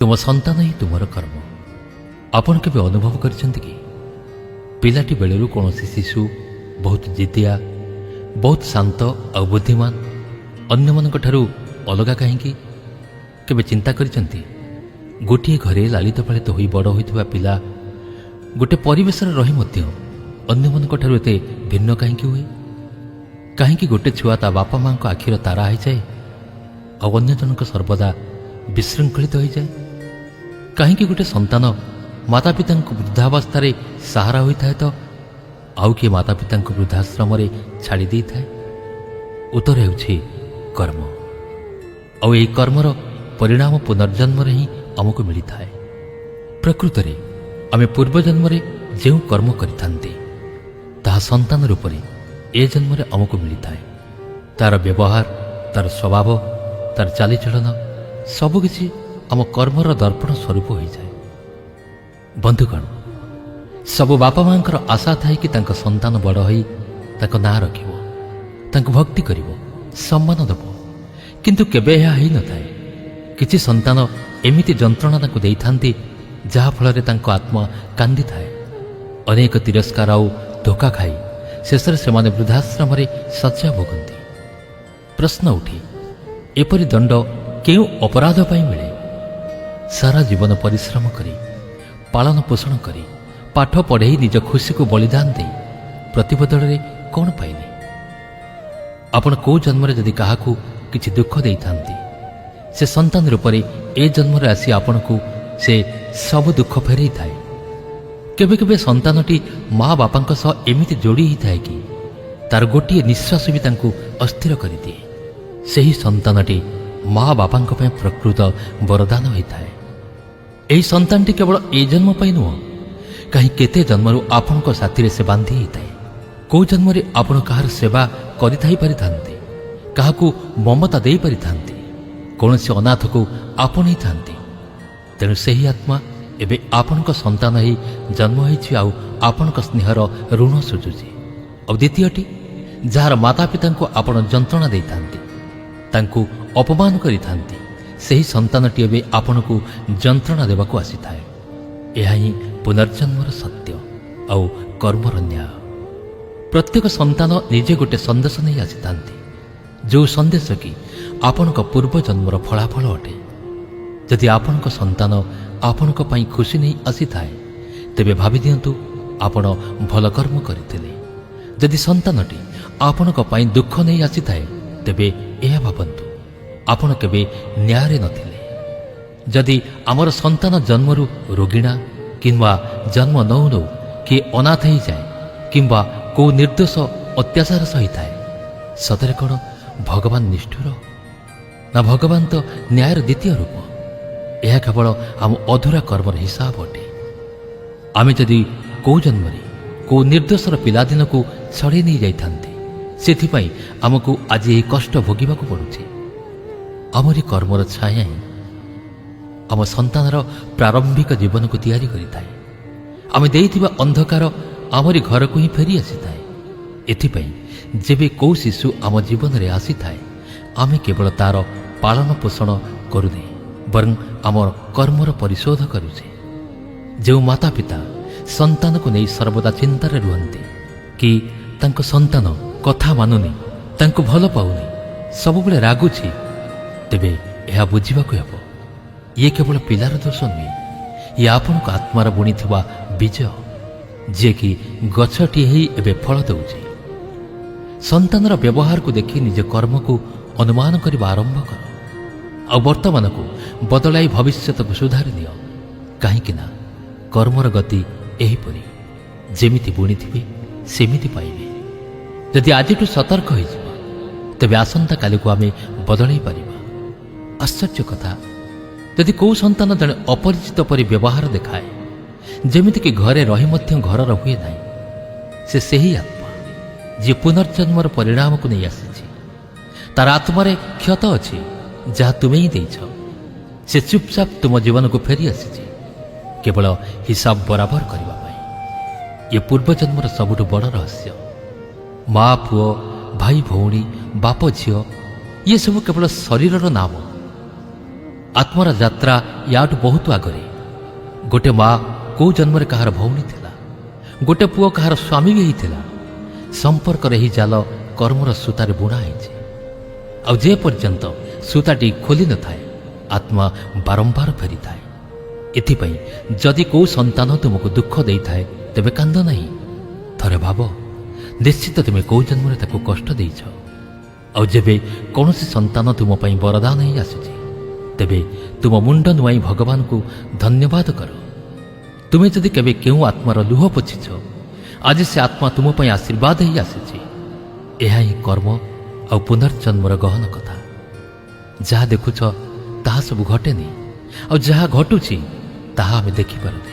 तुम संतान ही तुमर कर्म। आपण केबे अनुभव करछन्ति कि पिलाटी बेलू कौन शिशु बहुत जिदिया, बहुत शांत और बुद्धिमान, अन्य मानक ठारू अलगा कहीं केबे चिंता करछन्ति गोटे घरे लालित पालित होई बड़ होइतबा पिला गोटे परिवेश रही मध्य अन्य मानक ठारू एते भिन्न कहीं हुए? कहीं गोटे छुआ ता बापा मां आखिर तारा हो जाए और अन्य जनक सर्वदा विशृंखलित हो जाए? कहीं गोटे संतान माता पिता वृद्धावस्था सहारा होता है तो आउ किए माता पिता वृद्धाश्रम छाड़ी दे थाए? उत्तर है कर्म। और यही कर्मर परिणाम पुनर्जन्म ही आमको मिलता है। प्रकृत में आम पूर्वजन्म जो कर्म करि संतान रूप में ए जन्म आमको मिलता है। तार व्यवहार, तार स्वभाव, तार चालीचलन सबकिछि आम कर्मर दर्पण स्वरूप हो जाए। बंधुगण, सब बापा मां आशा थाए कि तांका संतान बड़ होई ताको ना रखिबो, तांको भक्ति करिवो, सम्मान देबो, किंतु केबे यह हेई न थाए। किछि संतान एमिति जंत्रणा तांको देई थांती जहा फल तांको आत्मा कांदी थाए। अनेक तिरस्कार आउ धोखा खाई शेषर से माने वृद्धाश्रम शଯ୍ୟା भोगती। प्रश्न उठे, एपरी दंड केउ अपराध पाई मिले? सारा जीवन परिश्रम करी, पालन पोषण करी, पाठ पढ़े निज खुशी को बलिदान दे प्रतिबदल रे कौन पाइले? आपण को जन्म जदि काहाकू किछि दुख दे थांती, से संतान रूप में ए जन्म आसी आपण को से सब दुख फेरई थाए। केबे केबे संतानटी माँ बापा सह एमिति जोड़ी ही थाए कि तार गोटे निश्वास भी तांको अस्थिर कर दिए। सही संतानटी माँ बापा प्रकृत वरदान होता है। यही संतानटी केवल ए जन्म पाई नुह, कहीं केते जन्मरू आपण साथी से बांधी होता है। कौ जन्म आपण कहार सेवा करि पारिथांते, काहाकू ममता दे पारिथांते, कौन से अनाथ को आपणई थांते। तेणु सही आत्मा एबे आपण संतान ही जन्म होइछि आउ आपण स्नेहर ऋण सुझुछि। और द्वितीयटी, जार माता पिता आपण जंत्रणा दे थांते, तांको अपमान करि थांते, सही संतानटी एबे आपण को जंत्रणा देवाको आसी थाए। यह ही पुनर्जन्मर सत्य आउ कर्मर न्याय। प्रत्येक संतान निजे गोटे संदेश नहीं आसी थांते, जो संदेश कि आपण पूर्व जन्मर फलाफल अटे। यदि आपण संतान आपण खुशी नहीं आसी थाए तेबे भावी दियंतु आपण भल कर्म करथिले। यदि संतानटी आपण दुख नहीं आसी थाए तेबे यह भावंतु आपण केबे न्याय नथिले। यदि आमर संतान जन्मरू रोगिणा किंवा जन्म नौ नौ किए अनाथ हो जाए किंवा को निर्दोष अत्याचार सही थाए, सतरे कौन भगवान निष्ठुर? ना भगवान तो न्यायर द्वितीय रूप। यह केवल आम अधूरा कर्मर हिसाब अटे। आमे जदि को जन्म को निर्दोषर पिलादिन को छड़े नहीं जाइथांते, सेथिपाई आमको आज यही कष्ट भोगिबाको पड़ुछि। आमरी कर्मर छाया ही आम संतानर प्रारंभिक जीवन को तैयारी करिथाए। आमे देइथिबा अंधकार आमरी घर को ही फेरी आसीथाए। एथिपाई जेबे को शिशु आम जीवन रे आसीथाए, आमे केवल तार पालन पोषण करुने बरं आमर कर्मर परिशोध करुचे। जो माता पिता संतान को नहीं सर्वदा चिंतार रुहंती कि तांको संतान कथा मानुनी, तांको भल पाउनी, सब बेले रागुछि, तेबे यह बुझिबाको हेबो ये केवल पिलार दोष नुहे, ये आपणक आत्मार बुणीथिबा बीज जे कि गछटी ही एबे फल दउछि। संतानर व्यवहार को देखि निज कर्म को अनुमान करबा आरंभ कर और वर्तमान को बदलाई भविष्य को सुधारी दियो। कहीं कर्मर गति एहीपरि, जेमिति बुणीथिबे सेमिति पाइबे। यदि आजिठु सतर्क हो तेबे आसंता काली को आमे बदलाई पारिबा। आश्चर्य कथा, यदि कौ संतान जड़े अपरिचित परि व्यवहार देखाए, जेमिति कि घरे रही मध्य घरर हुए नाही, से सही आत्मा जे पुनर्जन्मर परिणाम को नहीं आसी, तार आत्मारे क्षत अच्छी जहाँ तुमे ही देछ। से चुपचाप तुम जीवन को फेरी आसी केवल हिसाब बराबर करने। ये पूर्वजन्मर सबुठ बड़ रहस्य। माँ पुओ, भाई भौणी, बाप झील ये सब केवल शरीरर नाम, ଆତ୍ମାର ଯାତ୍ରା ୟାଠୁ ବହୁତ ଆଗରେ। ଗୋଟେ ମା କୋଉ ଜନ୍ମରେ କାହାର ଭଉଣୀ ଥିଲା, ଗୋଟେ ପୁଅ କାହାର ସ୍ୱାମୀ ବି ହେଇଥିଲା। ସମ୍ପର୍କରେ ଏହି ଜାଲ କର୍ମର ସୂତାରେ ବୁଣା ହେଇଛି। ଆଉ ଯେ ପର୍ଯ୍ୟନ୍ତ ସୂତାଟି ଖୋଲି ନଥାଏ ଆତ୍ମା ବାରମ୍ବାର ଫେରିଥାଏ। ଏଥିପାଇଁ ଯଦି କୋଉ ସନ୍ତାନ ତୁମକୁ ଦୁଃଖ ଦେଇଥାଏ ତେବେ କାନ୍ଦ ନାହିଁ। ଥରେ ଭାବ, ନିଶ୍ଚିତ ତୁମେ କୋଉ ଜନ୍ମରେ ତାକୁ କଷ୍ଟ ଦେଇଛ। ଆଉ ଯେବେ କୌଣସି ସନ୍ତାନ ତୁମ ପାଇଁ ବରଦାନ ହେଇ ଆସୁଛି ତେବେ ତୁମ ମୁଣ୍ଡ ନୁଆଇଁ ଭଗବାନଙ୍କୁ ଧନ୍ୟବାଦ କର। ତୁମେ ଯଦି କେବେ କେଉଁ ଆତ୍ମାର ଲୁହ ପୋଛିଛ, ଆଜି ସେ ଆତ୍ମା ତୁମ ପାଇଁ ଆଶୀର୍ବାଦ ହେଇ ଆସିଛି। ଏହା ହିଁ କର୍ମ ଆଉ ପୁନର୍ଜନ୍ମର ଗହନ କଥା। ଯାହା ଦେଖୁଛ ତାହା ସବୁ ଘଟେନି, ଆଉ ଯାହା ଘଟୁଛି ତାହା ଆମେ ଦେଖିପାରୁନି।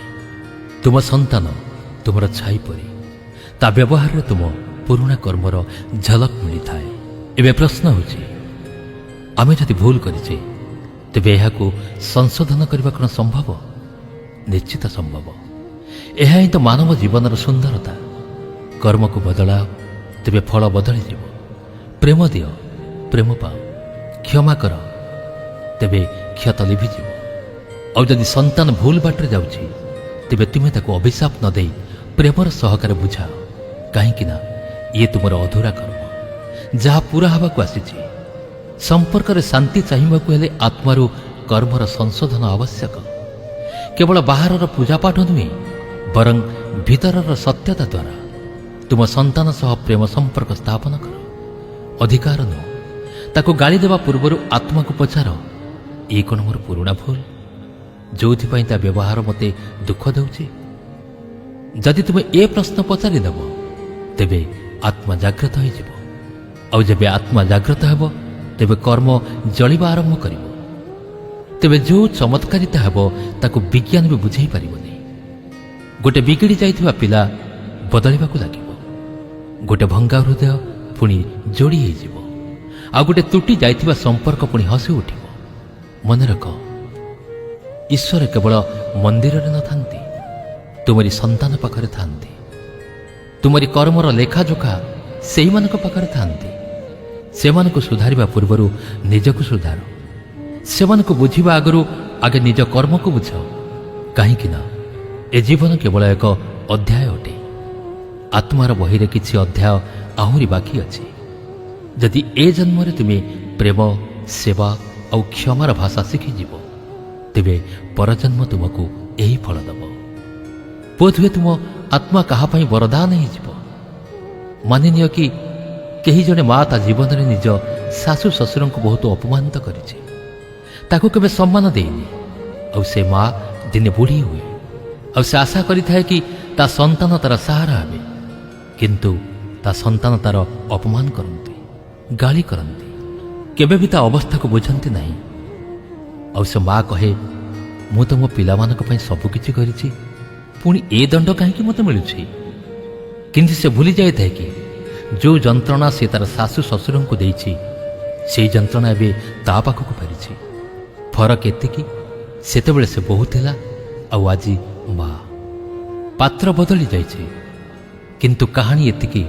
ତୁମ ସନ୍ତାନ ତୁମର ଛାଇ ପରି, ତା ବ୍ୟବହାରରେ ତୁମ ପୁରୁଣା କର୍ମର ଝଲକ ମିଳିଥାଏ। ଏବେ ପ୍ରଶ୍ନ ହେଉଛି, ଆମେ ଯଦି ଭୁଲ କରିଛେ ତେବେ ଏହାକୁ ସଂଶୋଧନ କରିବା କ'ଣ ସମ୍ଭବ? ନିଶ୍ଚିତ ସମ୍ଭବ। ଏହା ହିଁ ତ ମାନବ ଜୀବନର ସୁନ୍ଦରତା। କର୍ମକୁ ବଦଳାଅ, ତେବେ ଫଳ ବଦଳିଯିବ। ପ୍ରେମ ଦିଅ, ପ୍ରେମ ପାଅ। କ୍ଷମା କର, ତେବେ କ୍ଷତ ଲିଭିଯିବ। ଆଉ ଯଦି ସନ୍ତାନ ଭୁଲ ବାଟରେ ଯାଉଛି ତେବେ ତୁମେ ତାକୁ ଅଭିଶାପ ନ ଦେଇ ପ୍ରେମର ସହକାରେ ବୁଝାଅ। କାହିଁକି ନା ଇଏ ତୁମର ଅଧୁରା କର୍ମ, ଯାହା ପୁରା ହେବାକୁ ଆସିଛି। ସମ୍ପର୍କରେ ଶାନ୍ତି ଚାହିଁବାକୁ ହେଲେ ଆତ୍ମାରୁ କର୍ମର ସଂଶୋଧନ ଆବଶ୍ୟକ। କେବଳ ବାହାରର ପୂଜାପାଠ ନୁହେଁ, ବରଂ ଭିତରର ସତ୍ୟତା ଦ୍ୱାରା ତୁମ ସନ୍ତାନ ସହ ପ୍ରେମ ସମ୍ପର୍କ ସ୍ଥାପନ କର। ଅଧିକାର ନୁହଁ, ତାକୁ ଗାଳି ଦେବା ପୂର୍ବରୁ ଆତ୍ମାକୁ ପଚାର, ଏ କ'ଣ ମୋର ପୁରୁଣା ଭୁଲ, ଯେଉଁଥିପାଇଁ ତା ବ୍ୟବହାର ମୋତେ ଦୁଃଖ ଦେଉଛି? ଯଦି ତୁମେ ଏ ପ୍ରଶ୍ନ ପଚାରିଦେବ ତେବେ ଆତ୍ମା ଜାଗ୍ରତ ହୋଇଯିବ। ଆଉ ଯେବେ ଆତ୍ମା ଜାଗ୍ରତ ହେବ ତେବେ କର୍ମ ଜଳିବା ଆରମ୍ଭ କରିବ। ତେବେ ଯେଉଁ ଚମତ୍କାରିତା ହେବ ତାକୁ ବିଜ୍ଞାନ ବି ବୁଝେଇ ପାରିବନି। ଗୋଟେ ବିଗିଡ଼ି ଯାଇଥିବା ପିଲା ବଦଳିବାକୁ ଲାଗିବ, ଗୋଟେ ଭଙ୍ଗା ହୃଦୟ ପୁଣି ଯୋଡ଼ି ହେଇଯିବ, ଆଉ ଗୋଟେ ତୁଟି ଯାଇଥିବା ସମ୍ପର୍କ ପୁଣି ହସି ଉଠିବ। ମନେ ରଖ, ଈଶ୍ୱର କେବଳ ମନ୍ଦିରରେ ନଥାନ୍ତି, ତୁମରି ସନ୍ତାନ ପାଖରେ ଥାନ୍ତି। ତୁମରି କର୍ମର ଲେଖାଜୋଖା ସେଇମାନଙ୍କ ପାଖରେ ଥାନ୍ତି। ସେମାନଙ୍କୁ ସୁଧାରିବା ପୂର୍ବରୁ ନିଜକୁ ସୁଧାର। ସେମାନଙ୍କୁ ବୁଝିବା ଆଗରୁ ଆଗେ ନିଜ କର୍ମକୁ ବୁଝ। କାହିଁକି ନା ଏ ଜୀବନ କେବଳ ଏକ ଅଧ୍ୟାୟ ଅଟେ। ଆତ୍ମାର ବହିରେ କିଛି ଅଧ୍ୟାୟ ଆହୁରି ବାକି ଅଛି। ଯଦି ଏ ଜନ୍ମରେ ତୁମେ ପ୍ରେମ, ସେବା ଆଉ କ୍ଷମାର ଭାଷା ଶିଖିଯିବ ତେବେ ପରଜନ୍ମ ତୁମକୁ ଏହି ଫଳ ଦେବ। ବୋଧହୁଏ ତୁମ ଆତ୍ମା କାହା ପାଇଁ ବରଦାନ ହେଇଯିବ। ମାନିନିଅ କି କେହି ଜଣେ ମା ତା ଜୀବନରେ ନିଜ ଶାଶୁ ଶ୍ୱଶୁରଙ୍କୁ ବହୁତ ଅପମାନିତ କରିଛି, ତାକୁ କେବେ ସମ୍ମାନ ଦେଇନି। ଆଉ ସେ ମା ଦିନେ ବୁଢ଼ୀ ହୁଏ, ଆଉ ସେ ଆଶା କରିଥାଏ କି ତା ସନ୍ତାନ ତାର ସାହାରା ହେବେ, କିନ୍ତୁ ତା ସନ୍ତାନ ତାର ଅପମାନ କରନ୍ତି, ଗାଳି କରନ୍ତି, କେବେ ବି ତା ଅବସ୍ଥାକୁ ବୁଝନ୍ତି ନାହିଁ। ଆଉ ସେ ମା କହେ, ମୁଁ ତ ମୋ ପିଲାମାନଙ୍କ ପାଇଁ ସବୁକିଛି କରିଛି, ପୁଣି ଏ ଦଣ୍ଡ କାହିଁକି ମୋତେ ମିଳୁଛି? କିନ୍ତୁ ସେ ଭୁଲି ଯାଇଥାଏ କି ଯେଉଁ ଯନ୍ତ୍ରଣା ସେ ତାର ଶାଶୁ ଶ୍ୱଶୁରଙ୍କୁ ଦେଇଛି ସେହି ଯନ୍ତ୍ରଣା ଏବେ ତା ପାଖକୁ ଫେରିଛି। ଫରକ ଏତିକି, ସେତେବେଳେ ସେ ବୋହୂ ଥିଲା ଆଉ ଆଜି ମା। ପାତ୍ର ବଦଳି ଯାଇଛି, କିନ୍ତୁ କାହାଣୀ ଏତିକି,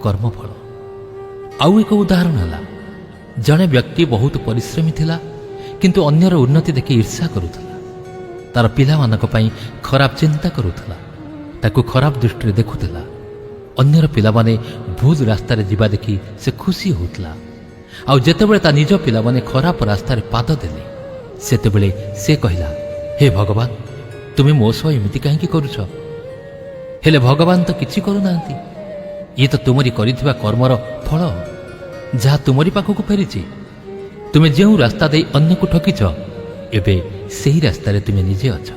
କର୍ମଫଳ। ଆଉ ଏକ ଉଦାହରଣ ହେଲା, ଜଣେ ବ୍ୟକ୍ତି ବହୁତ ପରିଶ୍ରମୀ ଥିଲା, କିନ୍ତୁ ଅନ୍ୟର ଉନ୍ନତି ଦେଖି ଈର୍ଷା କରୁଥିଲା। ତାର ପିଲାମାନଙ୍କ ପାଇଁ ଖରାପ ଚିନ୍ତା କରୁଥିଲା, ତାକୁ ଖରାପ ଦୃଷ୍ଟିରେ ଦେଖୁଥିଲା। ଅନ୍ୟର ପିଲାମାନେ ଭୁଲ ରାସ୍ତାରେ ଯିବା ଦେଖି ସେ ଖୁସି ହେଉଥିଲା। ଆଉ ଯେତେବେଳେ ତା ନିଜ ପିଲାମାନେ ଖରାପ ରାସ୍ତାରେ ପାଦ ଦେଲେ ସେତେବେଳେ ସେ କହିଲା, ହେ ଭଗବାନ, ତୁମେ ମୋ ସହ ଏମିତି କାହିଁକି କରୁଛ? ହେଲେ ଭଗବାନ ତ କିଛି କରୁନାହାନ୍ତି। ଇଏ ତ ତୁମରି କରିଥିବା କର୍ମର ଫଳ, ଯାହା ତୁମରି ପାଖକୁ ଫେରିଛି। ତୁମେ ଯେଉଁ ରାସ୍ତା ଦେଇ ଅନ୍ୟକୁ ଠକିଛ, ଏବେ ସେହି ରାସ୍ତାରେ ତୁମେ ନିଜେ ଅଛ।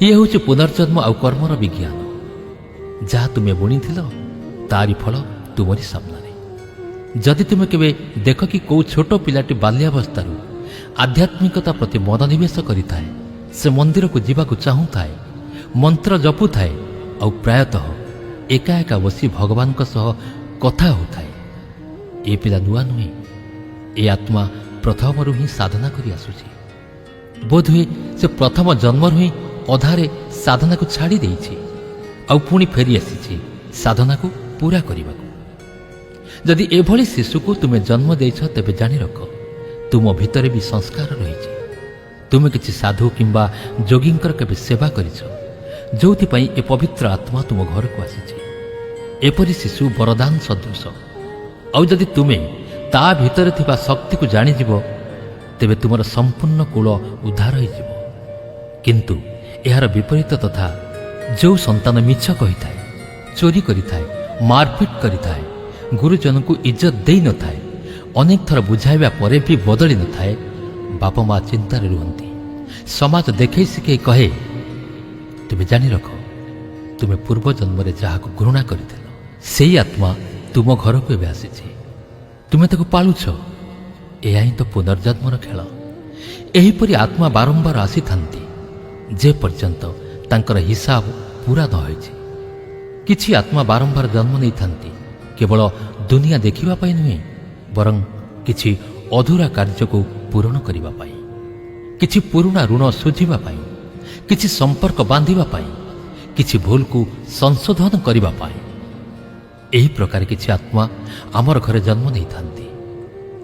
ଇଏ ହେଉଛି ପୁନର୍ଜନ୍ମ ଆଉ କର୍ମର ବିଜ୍ଞାନ। ଯାହା ତୁମେ ବୁଣିଥିଲ ତାରି ଫଳ ତୁମରି ସାମ୍ନାରେ। ଯଦି ତୁମେ କେବେ ଦେଖ କି କେଉଁ ଛୋଟ ପିଲାଟି ବାଲ୍ୟାବସ୍ଥାରୁ ଆଧ୍ୟାତ୍ମିକତା ପ୍ରତି ମନୋନିବେଶ କରିଥାଏ, ସେ ମନ୍ଦିରକୁ ଯିବାକୁ ଚାହୁଁଥାଏ, ମନ୍ତ୍ର ଜପୁଥାଏ, ଆଉ ପ୍ରାୟତଃ ଏକା ଏକା ବସି ଭଗବାନଙ୍କ ସହ କଥା ହେଉଥାଏ, ଏ ପିଲା ନୂଆ ନୁହେଁ। ଏ ଆତ୍ମା ପ୍ରଥମରୁ ହିଁ ସାଧନା କରି ଆସୁଛି। ବୋଧହୁଏ ସେ ପ୍ରଥମ ଜନ୍ମରୁ ହିଁ ଅଧାରେ ସାଧନାକୁ ଛାଡ଼ି ଦେଇଛି, ଆଉ ପୁଣି ଫେରି ଆସିଛି ସାଧନାକୁ ପୂରା କରିବାକୁ। ଯଦି ଏଭଳି ଶିଶୁକୁ ତୁମେ ଜନ୍ମ ଦେଇଛ ତେବେ ଜାଣି ରଖ, ତୁମ ଭିତରେ ବି ସଂସ୍କାର ରହିଛି। ତୁମେ କିଛି ସାଧୁ କିମ୍ବା ଯୋଗୀଙ୍କର କେବେ ସେବା କରିଛ, ଯେଉଁଥିପାଇଁ ଏ ପବିତ୍ର ଆତ୍ମା ତୁମ ଘରକୁ ଆସିଛି? ଏପରି ଶିଶୁ ବରଦାନ ସଦୃଶ। ଆଉ ଯଦି ତୁମେ ତା ଭିତରେ ଥିବା ଶକ୍ତିକୁ ଜାଣିଯିବ, ତେବେ ତୁମର ସମ୍ପୂର୍ଣ୍ଣ କୂଳ ଉଦ୍ଧାର ହୋଇଯିବ। କିନ୍ତୁ ଏହାର ବିପରୀତ ତଥା ଯେଉଁ ସନ୍ତାନ ମିଛ କହିଥାଏ, ଚୋରି କରିଥାଏ, ମାରପିଟ କରିଥାଏ, ଗୁରୁଜନଙ୍କୁ ଇଜ୍ଜତ ଦେଇନଥାଏ, ଅନେକ ଥର ବୁଝାଇବା ପରେ ବି ବଦଳି ନଥାଏ, ବାପା ମା ଚିନ୍ତାରେ ରୁହନ୍ତି। ସମାଜ ଦେଖେଇ ଶିଖେଇ କହେ, ତୁମେ ଜାଣି ରଖ, ତୁମେ ପୂର୍ବ ଜନ୍ମରେ ଯାହାକୁ ଘୃଣା କରିଥିଲ, ସେଇ ଆତ୍ମା ତୁମ ଘରକୁ ଏବେ ଆସିଛି। ତୁମେ ତାକୁ ପାଳୁଛ। ଏହା ହିଁ ତ ପୁନର୍ଜନ୍ମର ଖେଳ। ଏହିପରି ଆତ୍ମା ବାରମ୍ବାର ଆସିଥାନ୍ତି ଯେ ପର୍ଯ୍ୟନ୍ତ ତାଙ୍କର ହିସାବ ପୂରା ନ ହୋଇଛି। କିଛି ଆତ୍ମା ବାରମ୍ବାର ଜନ୍ମ ନେଇଥାନ୍ତି କେବଳ ଦୁନିଆ ଦେଖିବା ପାଇଁ ନୁହେଁ, ବରଂ କିଛି ଅଧୁରା କାର୍ଯ୍ୟକୁ ପୂରଣ କରିବା ପାଇଁ, କିଛି ପୁରୁଣା ଋଣ ଶୁଝିବା ପାଇଁ, କିଛି ସମ୍ପର୍କ ବାନ୍ଧିବା ପାଇଁ, କିଛି ଭୁଲକୁ ସଂଶୋଧନ କରିବା ପାଇଁ। ଏହି ପ୍ରକାର କିଛି ଆତ୍ମା ଆମର ଘରେ ଜନ୍ମ ନେଇଥାନ୍ତି,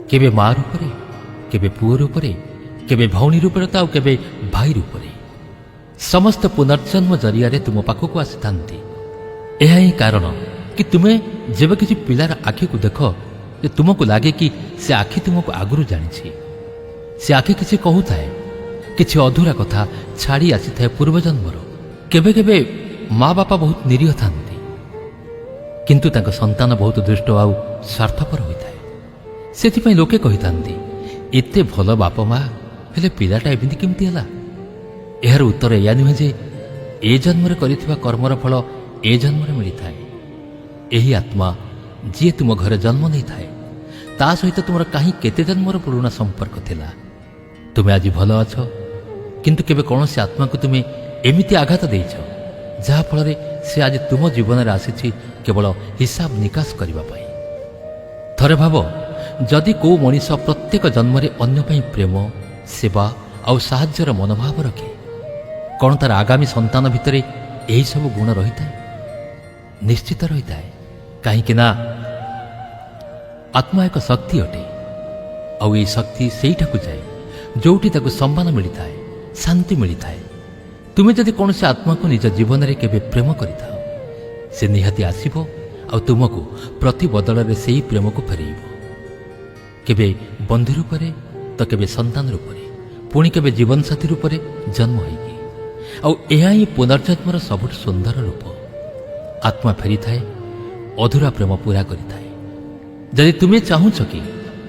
କେବେ ମା ରୂପରେ, କେବେ ପୁଅ ରୂପରେ, କେବେ ଭଉଣୀ ରୂପରେ, ତ ଆଉ କେବେ ଭାଇ ରୂପରେ। ସମସ୍ତ ପୁନର୍ଜନ୍ମ ଜରିଆରେ ତୁମ ପାଖକୁ ଆସିଥାନ୍ତି। ଏହା ହିଁ କାରଣ କି ତୁମେ ଯେବେ କିଛି ପିଲାର ଆଖିକୁ ଦେଖ, ଯେ ତୁମକୁ ଲାଗେ କି ସେ ଆଖି ତୁମକୁ ଆଗରୁ ଜାଣିଛି। ସେ ଆଖି କିଛି କହୁଥାଏ, କିଛି ଅଧୁରା କଥା ଛାଡ଼ି ଆସିଥାଏ ପୂର୍ବଜନ୍ମର। କେବେ କେବେ ମା ବାପା ବହୁତ ନିରୀହ ଥାନ୍ତି, କିନ୍ତୁ ତାଙ୍କ ସନ୍ତାନ ବହୁତ ଦୁଷ୍ଟ ଆଉ ସ୍ୱାର୍ଥପର ହୋଇଥାଏ। ସେଥିପାଇଁ ଲୋକେ କହିଥାନ୍ତି, ଏତେ ଭଲ ବାପା ମା, ହେଲେ ପିଲାଟା ଏମିତି କେମିତି ହେଲା? ଏହାର ଉତ୍ତର ଏୟା ନୁହେଁ ଯେ ଏ ଜନ୍ମରେ କରିଥିବା କର୍ମର ଫଳ ଏ ଜନ୍ମରେ ମିଳିଥାଏ। ଏହି ଆତ୍ମା ଯିଏ ତୁମ ଘରେ ଜନ୍ମ ନେଇଥାଏ, ତା ସହିତ ତୁମର କାହିଁ କେତେ ଜନ୍ମର ପୁରୁଣା ସମ୍ପର୍କ ଥିଲା। ତୁମେ ଆଜି ଭଲ ଅଛ, କିନ୍ତୁ କେବେ କୌଣସି ଆତ୍ମାକୁ ତୁମେ ଏମିତି ଆଘାତ ଦେଇଛ, ଯାହାଫଳରେ ସେ ଆଜି ତୁମ ଜୀବନରେ ଆସିଛି କେବଳ ହିସାବ ନିକାଶ କରିବା ପାଇଁ। ଥରେ ଭାବ, ଯଦି କେଉଁ ମଣିଷ ପ୍ରତ୍ୟେକ ଜନ୍ମରେ ଅନ୍ୟ ପାଇଁ ପ୍ରେମ, ସେବା ଆଉ ସାହାଯ୍ୟର ମନୋଭାବ ରଖେ, କ'ଣ ତାର ଆଗାମୀ ସନ୍ତାନ ଭିତରେ ଏହିସବୁ ଗୁଣ ରହିଥାଏ? ନିଶ୍ଚିତ ରହିଥାଏ। କାହିଁକି ନା ଆତ୍ମା ଏକ ଶକ୍ତି ଅଟେ, ଆଉ ଏହି ଶକ୍ତି ସେଇଠାକୁ ଯାଏ ଯେଉଁଠି ତାକୁ ସମ୍ମାନ ମିଳିଥାଏ, ଶାନ୍ତି ମିଳିଥାଏ। ତୁମେ ଯଦି କୌଣସି ଆତ୍ମାକୁ ନିଜ ଜୀବନରେ କେବେ ପ୍ରେମ କରିଥାଅ, ସେ ନିହାତି ଆସିବ ଆଉ ତୁମକୁ ପ୍ରତି ବଦଳରେ ସେହି ପ୍ରେମକୁ ଫେରାଇବ। କେବେ ବନ୍ଧୁ ରୂପରେ, ତ କେବେ ସନ୍ତାନ ରୂପରେ, ପୁଣି କେବେ ଜୀବନସାଥୀ ରୂପରେ ଜନ୍ମ ହୋଇକି। ଆଉ ଏହା ହିଁ ପୁନର୍ଜନ୍ମର ସବୁଠୁ ସୁନ୍ଦର ରୂପ। ଆତ୍ମା ଫେରିଥାଏ, ଅଧୁରା ପ୍ରେମ ପୂରା କରିଥାଏ। ଯଦି ତୁମେ ଚାହୁଁଛ କି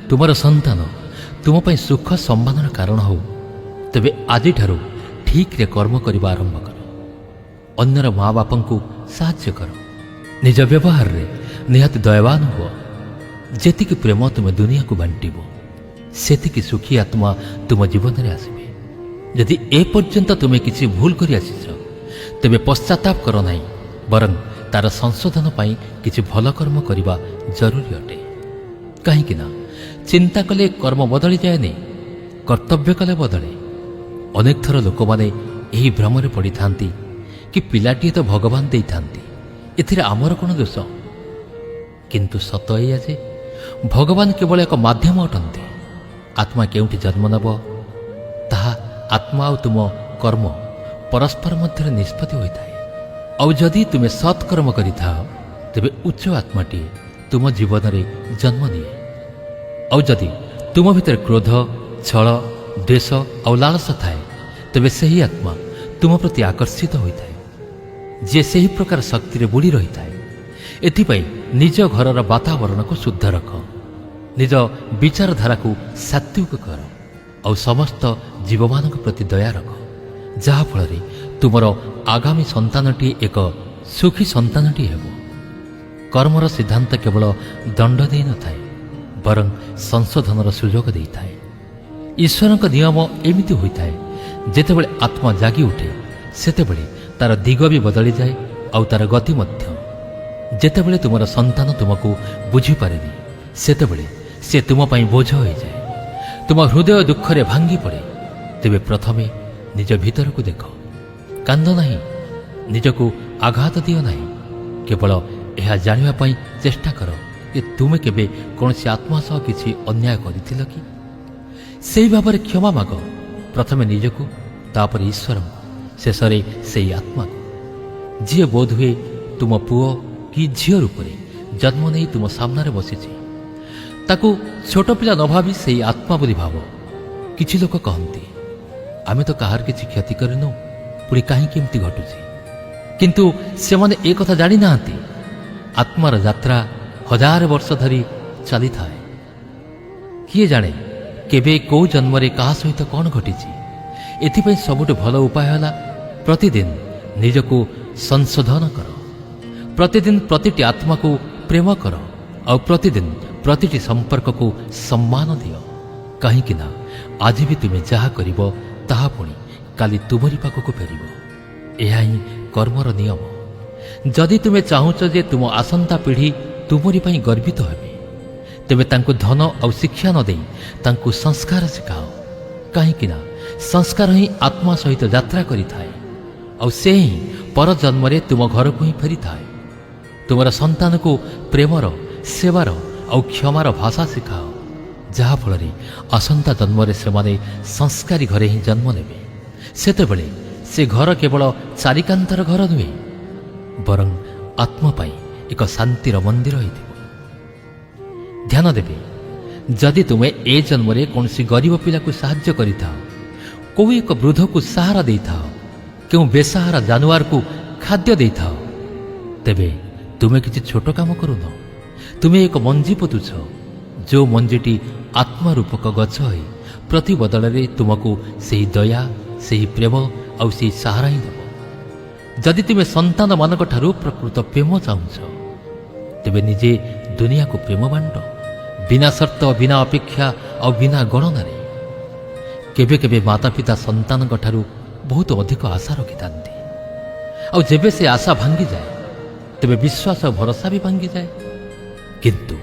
ତୁମର ସନ୍ତାନ ତୁମ ପାଇଁ ସୁଖ ସମ୍ମାନର କାରଣ ହେଉ, ତେବେ ଆଜିଠାରୁ ଠିକ୍ରେ କର୍ମ କରିବା ଆରମ୍ଭ କର। ଅନ୍ୟର ମା ବାପାଙ୍କୁ ସାହାଯ୍ୟ କର। ନିଜ ବ୍ୟବହାରରେ ନିହାତି ଦୟାବାନ ହୁଅ। ଯେତିକି ପ୍ରେମ ତୁମେ ଦୁନିଆକୁ ବାଣ୍ଟିବ, ସେତିକି ସୁଖୀ ଆତ୍ମା ତୁମ ଜୀବନରେ ଆସିବେ। ଯଦି ଏପର୍ଯ୍ୟନ୍ତ ତୁମେ କିଛି ଭୁଲ କରି ଆସିଛ, ତେବେ ପଶ୍ଚାତାପ କର ନାହିଁ, ବରଂ ତାର ସଂଶୋଧନ ପାଇଁ କିଛି ଭଲ କର୍ମ କରିବା ଜରୁରୀ ଅଟେ। କାହିଁକି ନା ଚିନ୍ତା କଲେ କର୍ମ ବଦଳି ଯାଏନି, କର୍ତ୍ତବ୍ୟ କଲେ ବଦଳେ। ଅନେକ ଥର ଲୋକମାନେ ଏହି ଭ୍ରମରେ ପଡ଼ିଥାନ୍ତି କି ପିଲାଟିଏ ତ ଭଗବାନ ଦେଇଥାନ୍ତି, ଏଥିରେ ଆମର କ'ଣ ଦୋଷ? କିନ୍ତୁ ସତ ଏଇଆ ଯେ ଭଗବାନ କେବଳ ଏକ ମାଧ୍ୟମ ଅଟନ୍ତି। ଆତ୍ମା କେଉଁଠି ଜନ୍ମ ନେବ, ତାହା ଆତ୍ମା ଆଉ ତୁମ କର୍ମ ପରସ୍ପର ମଧ୍ୟରେ ନିଷ୍ପତ୍ତି ହୋଇଥାଏ। ଆଉ ଯଦି ତୁମେ ସତ୍କର୍ମ କରିଥାଅ, ତେବେ ଉଚ୍ଚ ଆତ୍ମାଟିଏ ତୁମ ଜୀବନରେ ଜନ୍ମ ନିଏ। ଆଉ ଯଦି ତୁମ ଭିତରେ କ୍ରୋଧ, ଛଳ, ଦ୍ୱେଷ ଆଉ ଲାଳସ ଥାଏ, ତେବେ ସେହି ଆତ୍ମା ତୁମ ପ୍ରତି ଆକର୍ଷିତ ହୋଇଥାଏ, ଯିଏ ସେହି ପ୍ରକାର ଶକ୍ତିରେ ବୁଡ଼ି ରହିଥାଏ। ଏଥିପାଇଁ ନିଜ ଘରର ବାତାବରଣକୁ ଶୁଦ୍ଧ ରଖ, ନିଜ ବିଚାରଧାରାକୁ ସାତ୍ୱିକ କର, ଆଉ ସମସ୍ତ ଜୀବମାନଙ୍କ ପ୍ରତି ଦୟା ରଖ, ଯାହାଫଳରେ ତୁମର ଆଗାମୀ ସନ୍ତାନଟି ଏକ ସୁଖୀ ସନ୍ତାନଟି ହେବ। କର୍ମର ସିଦ୍ଧାନ୍ତ କେବଳ ଦଣ୍ଡ ଦେଇନଥାଏ, ବରଂ ସଂଶୋଧନର ସୁଯୋଗ ଦେଇଥାଏ। ଈଶ୍ୱରଙ୍କ ନିୟମ ଏମିତି ହୋଇଥାଏ, ଯେତେବେଳେ ଆତ୍ମା ଜାଗି ଉଠେ, ସେତେବେଳେ ତାର ଦିଗ ବି ବଦଳିଯାଏ, ଆଉ ତାର ଗତି ମଧ୍ୟ। ଯେତେବେଳେ ତୁମର ସନ୍ତାନ ତୁମକୁ ବୁଝିପାରେନି, ସେତେବେଳେ ସେ ତୁମ ପାଇଁ ବୋଝ ହୋଇଯାଏ। ତୁମ ହୃଦୟ ଦୁଃଖରେ ଭାଙ୍ଗି ପଡ଼େ। ତେବେ ପ୍ରଥମେ ନିଜ ଭିତରକୁ ଦେଖ। କାନ୍ଦ ନାହିଁ, ନିଜକୁ ଆଘାତ ଦିଅ ନାହିଁ। କେବଳ ଏହା ଜାଣିବା ପାଇଁ ଚେଷ୍ଟା କର ଯେ ତୁମେ କେବେ କୌଣସି ଆତ୍ମା ସହ କିଛି ଅନ୍ୟାୟ କରିଥିଲ କି? ସେହି ଭାବରେ କ୍ଷମା ମାଗ ପ୍ରଥମେ ନିଜକୁ, ତାପରେ ଈଶ୍ୱରଙ୍କୁ, ଶେଷରେ ସେହି ଆତ୍ମାକୁ, ଯିଏ ବୋଧହୁଏ ତୁମ ପୁଅ କି ଝିଅ ରୂପରେ ଜନ୍ମ ନେଇ ତୁମ ସାମ୍ନାରେ ବସିଛି। ତାକୁ ଛୋଟ ପିଲା ନ ଭାବି ସେହି ଆତ୍ମା ବୋଲି ଭାବ। କିଛି ଲୋକ କହନ୍ତି, ଆମେ ତ କାହାର କିଛି କ୍ଷତି କରିନୁ, ପୁଣି କାହିଁକି ଏମିତି ଘଟୁଛି? କିନ୍ତୁ ସେମାନେ ଏ କଥା ଜାଣିନାହାନ୍ତି, ଆତ୍ମାର ଯାତ୍ରା 1000 ବର୍ଷ ଧରି ଚାଲିଥାଏ। କିଏ ଜାଣେ କେବେ କେଉଁ ଜନ୍ମରେ କାହା ସହିତ କ'ଣ ଘଟିଛି? ଏଥିପାଇଁ ସବୁଠୁ ଭଲ ଉପାୟ ହେଲା ପ୍ରତିଦିନ ନିଜକୁ ସଂଶୋଧନ କର, ପ୍ରତିଦିନ ପ୍ରତିଟି ଆତ୍ମାକୁ ପ୍ରେମ କର, ଆଉ ପ୍ରତିଦିନ ପ୍ରତିଟି ସମ୍ପର୍କକୁ ସମ୍ମାନ ଦିଅ। କାହିଁକି ନା ଆଜି ବି ତୁମେ ଯାହା କରିବ ତାହା ପୁଣି କାଲି ତୁମରି ପାଖକୁ ଫେରିବ। ଏହା ହିଁ କର୍ମର ନିୟମ। ଯଦି ତୁମେ ଚାହୁଁଛ ଯେ ତୁମ ଆସନ୍ତା ପିଢ଼ି ତୁମରି ପାଇଁ ଗର୍ବିତ ହେବେ, ତେବେ ତାଙ୍କୁ ଧନ ଆଉ ଶିକ୍ଷା ନ ଦେଇ ତାଙ୍କୁ ସଂସ୍କାର ଶିଖାଅ। କାହିଁକି ନା ସଂସ୍କାର ହିଁ ଆତ୍ମା ସହିତ ଯାତ୍ରା କରିଥାଏ, ଆଉ ସେ ହିଁ ପରଜନ୍ମରେ ତୁମ ଘରକୁ ହିଁ ଫେରିଥାଏ। ତୁମର ସନ୍ତାନକୁ ପ୍ରେମର, ସେବାର ଆଉ କ୍ଷମାର ଭାଷା ଶିଖାଅ, ଯାହାଫଳରେ ଆସନ୍ତା ଜନ୍ମରେ ସେମାନେ ସଂସ୍କାରୀ ଘରେ ହିଁ ଜନ୍ମ ନେବେ। ସେତେବେଳେ ସେ ଘର କେବଳ ଚାରିକାନ୍ତର ଘର ନୁହେଁ, ବରଂ ଆତ୍ମା ପାଇଁ ଏକ ଶାନ୍ତିର ମନ୍ଦିର ହୋଇଥିବ। ଧ୍ୟାନ ଦେବେ, ଯଦି ତୁମେ ଏ ଜନ୍ମରେ କୌଣସି ଗରିବ ପିଲାକୁ ସାହାଯ୍ୟ କରିଥାଅ, କେଉଁ ଏକ ବୃଦ୍ଧକୁ ସାହାରା ଦେଇଥାଅ, କେଉଁ ବେସାହାରା ଜାନୁଆରକୁ ଖାଦ୍ୟ ଦେଇଥାଅ, ତେବେ ତୁମେ କିଛି ଛୋଟ କାମ କରୁନ। ତୁମେ ଏକ ମଞ୍ଜି ପୋତୁଛ, ଯେଉଁ ମଞ୍ଜିଟି ଆତ୍ମା ରୂପକ ଗଛ ହୋଇ ପ୍ରତି ବଦଳରେ ତୁମକୁ ସେହି ଦୟା, ସେହି ପ୍ରେମ ଆଉ ସେହି ସାହାରା ହିଁ ଦେବ। ଯଦି ତୁମେ ସନ୍ତାନମାନଙ୍କ ଠାରୁ ପ୍ରକୃତ ପ୍ରେମ ଚାହୁଁଛ, ତେବେ ନିଜେ ଦୁନିଆକୁ ପ୍ରେମ ବାଣ୍ଟ, ବିନା ସର୍ତ୍ତ, ବିନା ଅପେକ୍ଷା ଆଉ ବିନା ଗଣନାରେ। କେବେ କେବେ ମାତା ପିତା ସନ୍ତାନଙ୍କ ଠାରୁ ବହୁତ ଅଧିକ ଆଶା ରଖିଥାନ୍ତି, ଆଉ ଯେବେ ସେ ଆଶା ଭାଙ୍ଗିଯାଏ, ତେବେ ବିଶ୍ୱାସ ଓ ଭରସା ବି ଭାଙ୍ଗିଯାଏ। କିନ୍ତୁ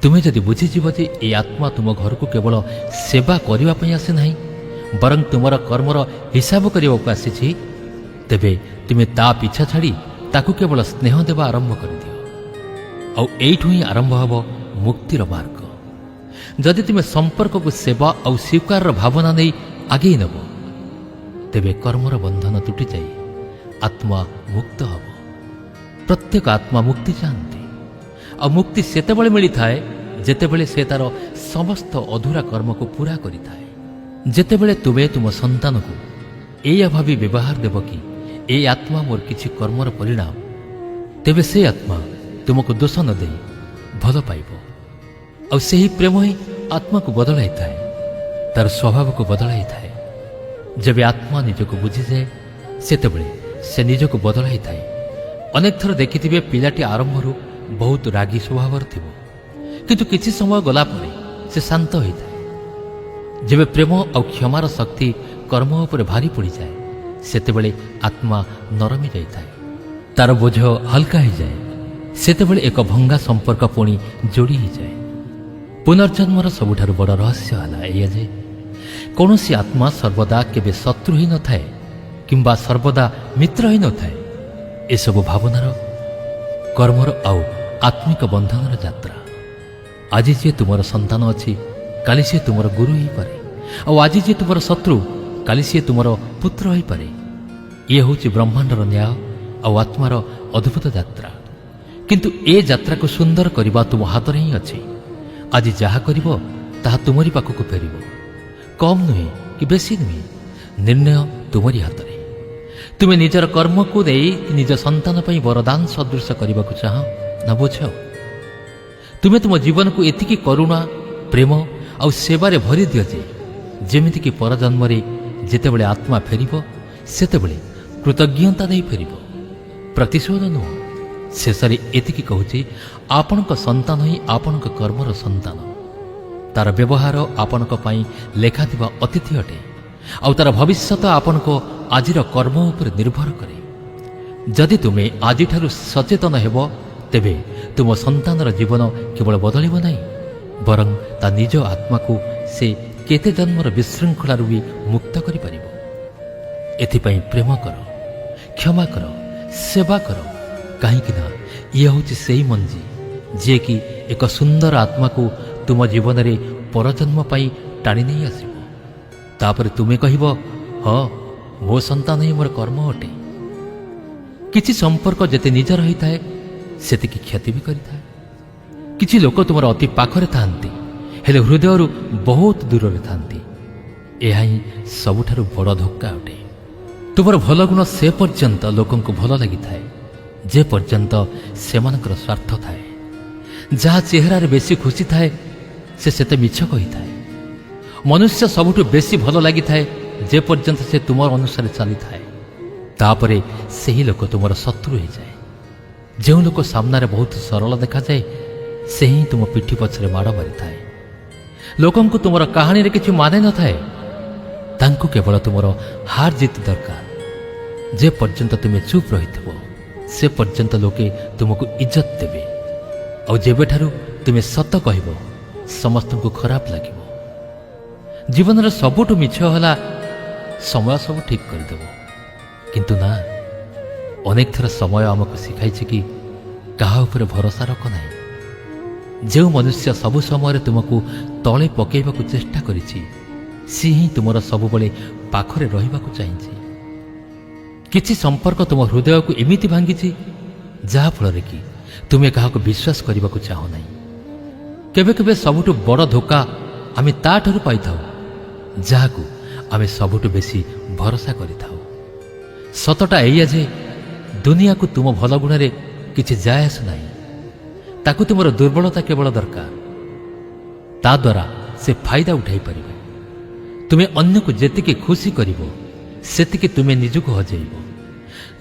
ତୁମେ ଯଦି ବୁଝିଯିବ ଯେ ଏ ଆତ୍ମା ତୁମ ଘରକୁ କେବଳ ସେବା କରିବା ପାଇଁ ଆସେ ନାହିଁ, ବରଂ ତୁମର କର୍ମର ହିସାବ କରିବାକୁ ଆସିଛି, ତେବେ ତୁମେ ତା ପିଛା ଛାଡ଼ି ତାକୁ କେବଳ ସ୍ନେହ ଦେବା ଆରମ୍ଭ କରିଦିଅ। ଆଉ ଏଇଠୁ ହିଁ ଆରମ୍ଭ ହେବ ମୁକ୍ତିର ମାର୍ଗ। ଯଦି ତୁମେ ସମ୍ପର୍କକୁ ସେବା ଆଉ ସ୍ୱୀକାରର ଭାବନା ନେଇ ଆଗେଇ ନେବ, ତେବେ କର୍ମର ବନ୍ଧନ ତୁଟିଯାଇ ଆତ୍ମା ମୁକ୍ତ ହେବ। ପ୍ରତ୍ୟେକ ଆତ୍ମା ମୁକ୍ତି ଚାହାନ୍ତି, ଆଉ ମୁକ୍ତି ସେତେବେଳେ ମିଳିଥାଏ ଯେତେବେଳେ ସେ ତାର ସମସ୍ତ ଅଧୁରା କର୍ମକୁ ପୂରା କରିଥାଏ। ଯେତେବେଳେ ତୁମେ ତୁମ ସନ୍ତାନକୁ ଏଇଆ ଭାବି ବ୍ୟବହାର ଦେବ କି ଏ ଆତ୍ମା ମୋର କିଛି କର୍ମର ପରିଣାମ, ତେବେ ସେ ଆତ୍ମା ତୁମକୁ ଦୋଷ ନ ଦେଇ ଭଲ ପାଇବ। ଆଉ ସେହି ପ୍ରେମ ହିଁ ଆତ୍ମାକୁ ବଦଳାଇଥାଏ, ତାର ସ୍ୱଭାବକୁ ବଦଳାଇଥାଏ। ଯେବେ ଆତ୍ମା ନିଜକୁ ବୁଝିଯାଏ, ସେତେବେଳେ ସେ ନିଜକୁ ବଦଳାଇଥାଏ। ଅନେକ ଥର ଦେଖିଥିବେ, ପିଲାଟି ଆରମ୍ଭରୁ ବହୁତ ରାଗୀ ସ୍ୱଭାବର ଥିବ, କିନ୍ତୁ କିଛି ସମୟ ଗଲା ପରେ ସେ ଶାନ୍ତ ହୋଇଥାଏ। ଯେବେ ପ୍ରେମ ଆଉ କ୍ଷମାର ଶକ୍ତି କର୍ମ ଉପରେ ଭାରି ପଡ଼ିଯାଏ, ସେତେବେଳେ ଆତ୍ମା ନରମି ଯାଇଥାଏ, ତାର ବୋଝ ହାଲକା ହୋଇଯାଏ। ସେତେବେଳେ ଏକ ଭଙ୍ଗା ସମ୍ପର୍କ ପୁଣି ଯୋଡ଼ି ହୋଇଯାଏ। ପୁନର୍ଜନ୍ମର ସବୁଠାରୁ ବଡ଼ ରହସ୍ୟ ହେଲା ଏଇଆ ଯେ କୌଣସି ଆତ୍ମା ସର୍ବଦା କେବେ ଶତ୍ରୁ ହୋଇନଥାଏ କିମ୍ବା ସର୍ବଦା ମିତ୍ର ହୋଇନଥାଏ। ଏସବୁ ଭାବନାର, କର୍ମର ଆଉ ଆତ୍ମିକ ବନ୍ଧନର ଯାତ୍ରା। ଆଜି ଯିଏ ତୁମର ସନ୍ତାନ ଅଛି, କାଲି ସିଏ ତୁମର ଗୁରୁ ହୋଇପାରେ, ଆଉ ଆଜି ଯିଏ ତୁମର ଶତ୍ରୁ, କାଲି ସିଏ ତୁମର ପୁତ୍ର ହୋଇପାରେ। ଇଏ ହେଉଛି ବ୍ରହ୍ମାଣ୍ଡର ନ୍ୟାୟ ଆଉ ଆତ୍ମାର ଅଦ୍ଭୁତ ଯାତ୍ରା। କିନ୍ତୁ ଏ ଯାତ୍ରାକୁ ସୁନ୍ଦର କରିବା ତୁମ ହାତରେ ହିଁ ଅଛି। ଆଜି ଯାହା କରିବ ତାହା ତୁମରି ପାଖକୁ ଫେରିବ। କମ୍ ନୁହେଁ କି ବେଶୀ ନୁହେଁ, ନିର୍ଣ୍ଣୟ ତୁମରି ହାତରେ। ତୁମେ ନିଜର କର୍ମକୁ ନେଇ ନିଜ ସନ୍ତାନ ପାଇଁ ବରଦାନ ସଦୃଶ କରିବାକୁ ଚାହଁ ନା ବୁଝ? ତୁମେ ତୁମ ଜୀବନକୁ ଏତିକି କରୁଣା, ପ୍ରେମ ଆଉ ସେବାରେ ଭରି ଦିଅ ଯେ ଯେମିତିକି ପରଜନ୍ମରେ ଯେତେବେଳେ ଆତ୍ମା ଫେରିବ, ସେତେବେଳେ କୃତଜ୍ଞତା ନେଇ ଫେରିବ, ପ୍ରତିଶୋଧ ନୁହଁ। ଶେଷରେ ଏତିକି କହୁଛି, ଆପଣଙ୍କ ସନ୍ତାନ ହିଁ ଆପଣଙ୍କ କର୍ମର ସନ୍ତାନ। ତାର ବ୍ୟବହାର ଆପଣଙ୍କ ପାଇଁ ଲେଖାଥିବା ଅତିଥି ଅଟେ, ଆଉ ତାର ଭବିଷ୍ୟତ ଆପଣଙ୍କ ଆଜିର କର୍ମ ଉପରେ ନିର୍ଭର କରେ। ଯଦି ତୁମେ ଆଜିଠାରୁ ସଚେତନ ହେବ, ତେବେ ତୁମ ସନ୍ତାନର ଜୀବନ କେବଳ ବଦଳିବ ନାହିଁ, ବରଂ ତା ନିଜ ଆତ୍ମାକୁ ସେ କେତେ ଜନ୍ମର ବିଶୃଙ୍ଖଳାରୁ ବି ମୁକ୍ତ କରିପାରିବ। ଏଥିପାଇଁ ପ୍ରେମ କର, କ୍ଷମା କର, ସେବା କର, କାହିଁକି ନା ଇଏ ହେଉଛି ସେହି ମଞ୍ଜି ଯିଏକି ଏକ ସୁନ୍ଦର ଆତ୍ମାକୁ ତୁମ ଜୀବନରେ ପରଜନ୍ମ ପାଇଁ ଟାଣି ନେଇ ଆସିବ। ତାପରେ ତୁମେ କହିବ ହଁ ମୋ ସନ୍ତାନ ହିଁ ମୋର କର୍ମ ଅଟେ। କିଛି ସମ୍ପର୍କ ଯେତେ ନିଜର ହୋଇଥାଏ ସେତିକି କ୍ଷତି ବି କରିଥାଏ। କିଛି ଲୋକ ତୁମର ଅତି ପାଖରେ ଥାଆନ୍ତି ହେଲେ ହୃଦୟରୁ ବହୁତ ଦୂରରେ ଥାଆନ୍ତି। ଏହା ହିଁ ସବୁଠାରୁ ବଡ଼ ଧୋକା ଅଟେ। ତୁମର ଭଲ ଗୁଣ ସେ ପର୍ଯ୍ୟନ୍ତ ଲୋକଙ୍କୁ ଭଲ ଲାଗିଥାଏ ଯେ ପର୍ଯ୍ୟନ୍ତ ସେମାନଙ୍କର ସ୍ୱାର୍ଥ ଥାଏ। ଯାହା ଚେହେରାରେ ବେଶୀ ଖୁସି ଥାଏ ସେ ସେତେ ମିଛ କହିଥାଏ। ମନୁଷ୍ୟ ସବୁଠୁ ବେଶୀ ଭଲ ଲାଗିଥାଏ ଯେ ପର୍ଯ୍ୟନ୍ତ ସେ ତୁମର ଅନୁସାରେ ଚାଲିଥାଏ। ତାପରେ ସେହି ଲୋକ ତୁମର ଶତ୍ରୁ ହୋଇଯାଏ। ଯେଉଁ ଲୋକ ସାମ୍ନାରେ ବହୁତ ସରଳ ଦେଖାଯାଏ ସେ ହିଁ ତୁମ ପିଠି ପଛରେ ମାଡ଼ ମାରିଥାଏ। ଲୋକଙ୍କୁ ତୁମର କାହାଣୀରେ କିଛି ମାନେ ନଥାଏ। ତାଙ୍କୁ କେବଳ ତୁମର ହାର ଜିତ ଦରକାର। ଯେ ପର୍ଯ୍ୟନ୍ତ ତୁମେ ଚୁପ୍ ରହିଥିବ ସେ ପର୍ଯ୍ୟନ୍ତ ଲୋକେ ତୁମକୁ ଇଜ୍ଜତ ଦେବେ। ଆଉ ଯେବେଠାରୁ ତୁମେ ସତ କହିବ ସମସ୍ତଙ୍କୁ ଖରାପ ଲାଗିବ। ଜୀବନର ସବୁଠୁ ମିଛ ହେଲା ସମୟ ସବୁ ଠିକ୍ କରିଦେବ। କିନ୍ତୁ ନା, ଅନେକ ଥର ସମୟ ଆମକୁ ଶିଖାଇଛି କି କାହା ଉପରେ ଭରସା ରଖ ନାହିଁ। ଯେଉଁ ମନୁଷ୍ୟ ସବୁ ସମୟରେ ତୁମକୁ ତଳେ ପକାଇବାକୁ ଚେଷ୍ଟା କରିଛି ସିଏ ହିଁ ତୁମର ସବୁବେଳେ ପାଖରେ ରହିବାକୁ ଚାହିଁଛି। କିଛି ସମ୍ପର୍କ ତୁମ ହୃଦୟକୁ ଏମିତି ଭାଙ୍ଗିଛି ଯାହାଫଳରେ କି ତୁମେ କାହାକୁ ବିଶ୍ୱାସ କରିବାକୁ ଚାହଁ ନାହିଁ। କେବେ କେବେ ସବୁଠୁ ବଡ଼ ଧୋକା ଆମେ ତାଠାରୁ ପାଇଥାଉ ଯାହାକୁ ଆମେ ସବୁଠୁ ବେଶୀ ଭରସା କରିଥାଉ। ସତଟା ଏଇଆ ଯେ ଦୁନିଆକୁ ତୁମ ଭଲ ଗୁଣରେ କିଛି ଯାଏ ଆସୁ ନାହିଁ। ତାକୁ ତୁମର ଦୁର୍ବଳତା କେବଳ ଦରକାର। ତା ଦ୍ୱାରା ସେ ଫାଇଦା ଉଠାଇ ପାରିବ। ତୁମେ ଅନ୍ୟକୁ ଯେତିକି ଖୁସି କରିବ ସେତିକି ତୁମେ ନିଜକୁ ହଜେଇବ।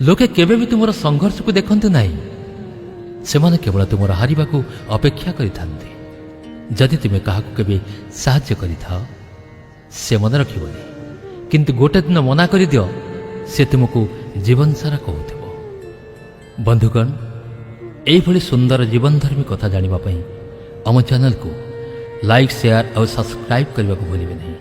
ଲୋକେ କେବେ ବି ତୁମର ସଂଘର୍ଷକୁ ଦେଖନ୍ତି ନାହିଁ। ସେମାନେ କେବଳ ତୁମର ହାରିବାକୁ ଅପେକ୍ଷା କରିଥାନ୍ତି। ଯଦି ତୁମେ କାହାକୁ କେବେ ସାହାଯ୍ୟ କରିଥାଅ ସେ ମନେ ରଖିବନି, କିନ୍ତୁ ଗୋଟେ ଦିନ ମନା କରିଦିଅ ସେ ତୁମକୁ ଜୀବନ ସାରା କହୁଥିବ। ବନ୍ଧୁଗଣ, ଏଇଭଳି ସୁନ୍ଦର ଜୀବନଧର୍ମୀ କଥା ଜାଣିବା ପାଇଁ ଆମ ଚ୍ୟାନେଲକୁ ଲାଇକ୍, ସେୟାର ଆଉ ସବସ୍କ୍ରାଇବ୍ କରିବାକୁ ଭୁଲିବେ ନାହିଁ।